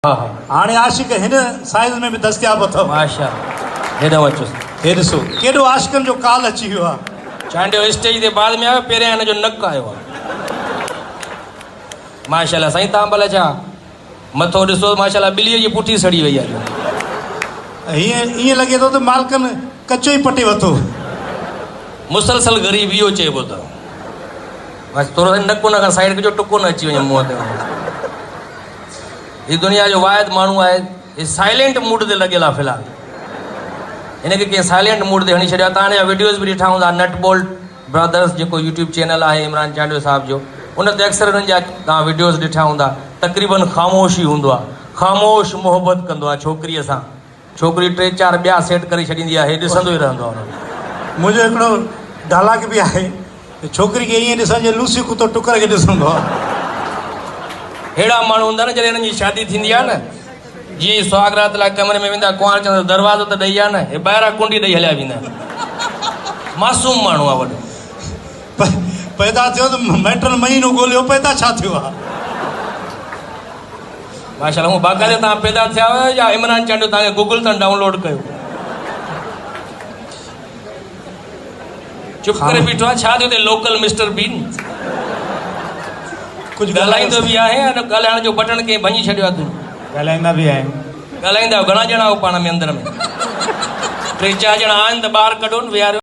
हाँ हाँ हाणे आशिक हिन साइज़ में भी दस्तियाब अथव। माशा हेॾो अचो हे ॾिसो केॾो आशिकनि जो काल अची वियो आहे। चांडियो स्टेज ते बाद में आयो पहिरियां हिन जो नक आयो आहे। माशाल्लाह साईं तव्हां भला छा मथो ॾिसो माशाल्लाह ॿिलीअ जी पुठी सड़ी वई आहे। ईअं लॻे थो त मालिकनि कचो ई पटे वरितो। मुसलसल ग़रीब इहो चइबो अथव। बसि थोरो नक उन खां साइड कजो टुको न अची वञे मुंहं ते। हीअ दुनिया जो वाहिद माण्हू आहे हीअ साइलेंट मूड ते लॻियल आहे फ़िलहाल। हिनखे कंहिं साइलेंट मूड ते हणी छॾियो आहे। तव्हां वीडियोज़ बि ॾिठा हूंदा नट बोल्ट ब्रदर्स जेको यूट्यूब चैनल आहे इमरान चांडियो साहिब जो, उन ते अक्सर हुननि जा तव्हां वीडियोज़ ॾिठा हूंदा। तक़रीबन ख़ामोश ई हूंदो आहे, ख़ामोश मोहबत कंदो आहे छोकिरीअ सां। छोकिरी 3-4 ॿिया सेट करे छॾींदी आहे, हे ॾिसंदो ई रहंदो आहे। मुंहिंजो हिकिड़ो डायलॉग बि आहे, छोकिरी खे ईअं ॾिसण लूसी कुतो टुकर खे ॾिसंदो आहे। अहिड़ा माण्हू हूंदा न जॾहिं हिननि जी शादी थींदी आहे न, जीअं सुहागरात लाइ कमरे में वेंदा कुंवार चवंदा दरवाज़ो त ॾेई आहे न, हे ॿाहिरां कुंडी ॾेई हलिया वेंदा आहिनि। मासूम माण्हू आहे वॾो। पैदा थियो त माइटनि महीनो ॻोल्हियो पैदा छा थियो आहे। माशाल्लाह हूअं बाक़ाइदा तव्हां पैदा थिया हुयो या इमरान चांडियो तव्हांखे गूगल तां डाउनलोड कयो? चुप करे बीठो आहे। छा थियो ते लोकल मिस्टर बीन कुझु ॻाल्हाईंदो बि आहे ऐं ॻाल्हाइण जो बटण कंहिं भञी छॾियो आहे। तूं ॻाल्हाईंदा बि आहिनि। ॻाल्हाईंदा घणा ॼणा हो पाण में अंदर में? 3-4 ॼणा आहिनि त ॿाहिरि कढो न विहारियो।